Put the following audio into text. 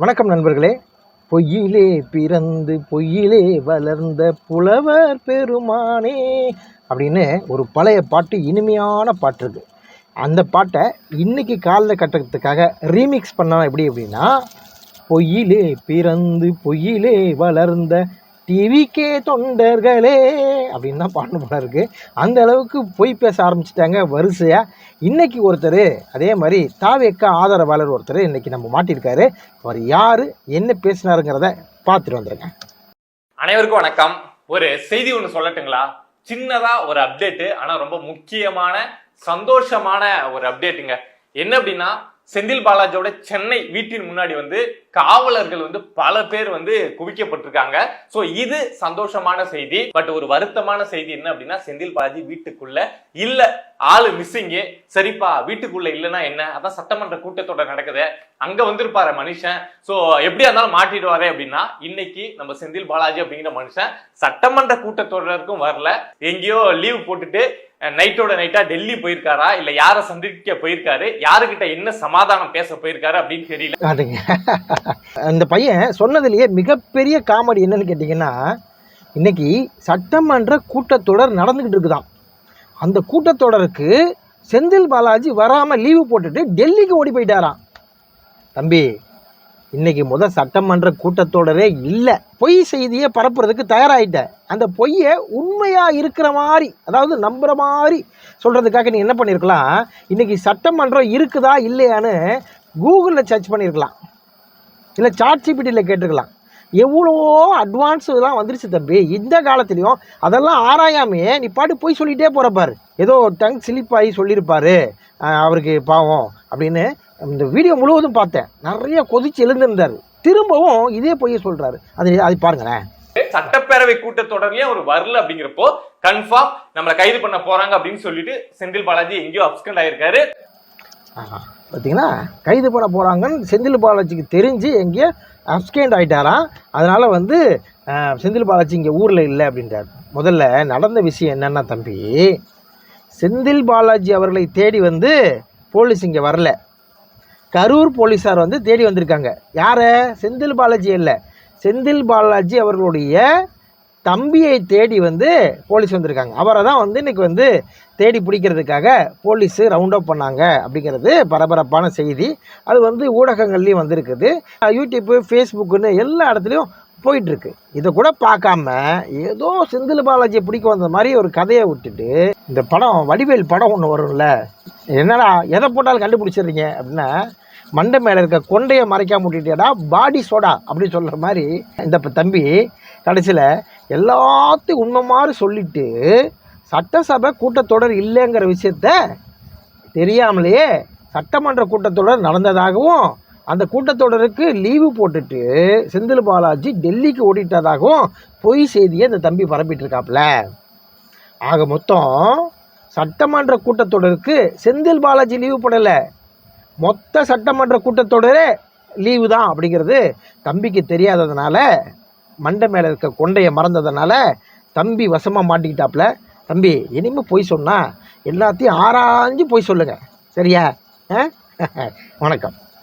வணக்கம் நண்பர்களே. பொய்யிலே பிறந்து பொய்யிலே வளர்ந்த புலவர் பெருமானே அப்படின்னு ஒரு பழைய பாட்டு, இனிமையான பாட்டு இருக்கு. அந்த பாட்டை இன்னைக்கு காலில் கட்டுறதுக்காக ரீமிக்ஸ் பண்ணோம். எப்படி அப்படின்னா, பொய்யிலே பிறந்து பொய்யிலே வளர்ந்த டிவிக்கே தொண்டர்களே அப்படின்னு தான் பாடணும் போல இருக்கு. அந்த அளவுக்கு பொய் பேச ஆரம்பிச்சிட்டாங்க வரிசையா. இன்னைக்கு ஒருத்தர் அதே மாதிரி தாவேக்கா ஆதரவாளர் ஒருத்தர் இன்னைக்கு நம்ம மாட்டியிருக்காரு. அவர் யாரு, என்ன பேசினாருங்கிறத பார்த்துட்டு வந்துருங்க. அனைவருக்கும் வணக்கம். ஒரு செய்தி ஒன்று சொல்லட்டுங்களா? சின்னதா ஒரு அப்டேட்டு, ஆனா ரொம்ப முக்கியமான சந்தோஷமான ஒரு அப்டேட்டுங்க. என்ன அப்படின்னா, செந்தில் பாலாஜியோட சென்னை வீட்டின் முன்னாடி காவலர்கள் பல பேர் குவிக்கப்பட்டிருக்காங்க. சோ இது சந்தோஷமான செய்தி. பட் ஒரு வருத்தமான செய்தி என்ன அப்படின்னா, செந்தில் பாலாஜி வீட்டுக்குள்ள இல்ல, ஆளு மிஸ்ஸிங்கு. சரிப்பா, வீட்டுக்குள்ள இல்லைன்னா என்ன, அதான் சட்டமன்ற கூட்டத்தொடர் நடக்குது, அங்க வந்திருப்பாரு மனுஷன். சோ எப்படியா இருந்தாலும் மாட்டிடுவாரு அப்படின்னா, இன்னைக்கு நம்ம செந்தில் பாலாஜி அப்படிங்கிற மனுஷன் சட்டமன்ற கூட்டத்தொடருக்கும் வரல, எங்கேயோ லீவ் போட்டுட்டு நைட்டோட நைட்டா டெல்லி போயிருக்காரா, இல்ல யார சந்திக்க போயிருக்காரு, யாருக்கிட்ட என்ன சமாதானம் பேச போயிருக்காரு அப்படின்னு தெரியல. அந்த பையன் சொன்னதுலயே மிகப்பெரிய காமெடி என்னன்னு கேட்டீங்கன்னா, இன்னைக்கு சட்டமன்ற கூட்டத்தொடர் நடந்துகிட்டு இருக்குதான். அந்த கூட்டத்தொடருக்கு செந்தில் பாலாஜி வராம லீவு போட்டுட்டு டெல்லிக்கு ஓடி போயிட்டாராம். தம்பி, இன்னைக்கு சட்டமன்ற கூட்டத்தொடரே இல்லை, பொய் செய்தியை பரப்புறதுக்கு தயாராகிட்ட. அந்த பொய்யை உண்மையா இருக்கிற மாதிரி, அதாவது நம்புற மாதிரி சொல்றதுக்காக நீ என்ன பண்ணிருக்கலாம், இன்னைக்கு சட்டமன்றம் இருக்குதா இல்லையான்னு கூகுளில் சர்ச் பண்ணியிருக்கலாம், இல்லை சாட்ஜிபிடியில் கேட்டிருக்கலாம். எவ்வளோ அட்வான்ஸ் இதெல்லாம் வந்துருச்சு தம்பி. இந்த காலத்துலேயும் அதெல்லாம் ஆராயாமையே நீ பாட்டு போய் சொல்லிகிட்டே போகிறப்பாரு. ஏதோ டங் ஸ்லிப் ஆகி சொல்லியிருப்பாரு அவருக்கு பாவம் அப்படின்னு. இந்த வீடியோ முழுவதும் பார்த்தேன், நிறைய கொதிச்சு எழுந்திருந்தாரு. திரும்பவும் இதே பொய்ய சொல்றாரு. அது பாருங்களேன். சட்டப்பேரவை கூட்டத்தொடர்லயே அவர் வரல அப்படிங்கிறப்போ கன்ஃபார்ம் நம்மளை கைது பண்ண போறாங்க அப்படின்னு சொல்லிட்டு செந்தில் பாலாஜி எங்கேயோ அப்ஸ்கண்ட் ஆயிருக்காரு. பார்த்தீங்கன்னா, கைது பண்ண போறாங்கன்னு செந்தில் பாலாஜிக்கு தெரிஞ்சு எங்கேயோ அப்ஸ்கண்ட் ஆயிட்டாராம். அதனால செந்தில் பாலாஜி இங்கே ஊரில் இல்லை அப்படின்றார். முதல்ல நடந்த விஷயம் என்னன்னா தம்பி, செந்தில் பாலாஜி அவர்களை தேடி போலீஸ் இங்கே வரல, கரூர் போலீஸார் தேடி வந்திருக்காங்க. யாரை? செந்தில் பாலாஜி இல்லை, செந்தில் பாலாஜி அவர்களுடைய தம்பியை தேடி போலீஸ் வந்திருக்காங்க. அவரை தான் இன்னைக்கு தேடி பிடிக்கிறதுக்காக போலீஸு ரவுண்ட் அப் பண்ணாங்க அப்படிங்கிறது பரபரப்பான செய்தி. அது ஊடகங்கள்லேயும் வந்திருக்குது, யூடியூப்பு, ஃபேஸ்புக்குன்னு எல்லா இடத்துலையும் போயிட்டுருக்கு. இதை கூட பார்க்காம ஏதோ செந்தில் பாலாஜியை பிடிக்க வந்த மாதிரி ஒரு கதையை விட்டுட்டு, இந்த படம் வடிவேல் படம் ஒன்று வரும்ல, என்னடா எதை போட்டாலும் கண்டுபிடிச்சிடுறீங்க அப்படின்னா, மண்டை மேலே இருக்க கொண்டையை மறைக்காம விட்டுட்டேடா பாடி சோடா அப்படின்னு சொல்கிற மாதிரி இந்த தம்பி கடைசியில் எல்லாத்தையும் உண்மை மாதிரி சொல்லிட்டு சட்டசபை கூட்டத்தொடர் இல்லைங்கிற விஷயத்த தெரியாமலேயே சட்டமன்ற கூட்டத்தொடர் நடந்ததாகவும், அந்த கூட்டத்தொடருக்கு லீவு போட்டுட்டு செந்தில் பாலாஜி டெல்லிக்கு ஓடிட்டதாகவும் பொய் செய்தியை இந்த தம்பி பரப்பிட்டு இருக்காப்புல. ஆக மொத்தம் சட்டமன்ற கூட்டத்தொடருக்கு செந்தில் பாலாஜி லீவு போடலை, மொத்த சட்டமன்ற கூட்டத்தொடரே லீவு தான் அப்படிங்கிறது தம்பிக்கு தெரியாததுனால, மண்டை மேலே இருக்க கொண்டையை மறந்ததுனால தம்பி வசமாக மாட்டிக்கிட்டாப்புல. தம்பி, இனிமேல் பொய் சொன்னால் எல்லாத்தையும் ஆராய்ஞ்சு பொய் சொல்லுங்கள், சரியா? வணக்கம்.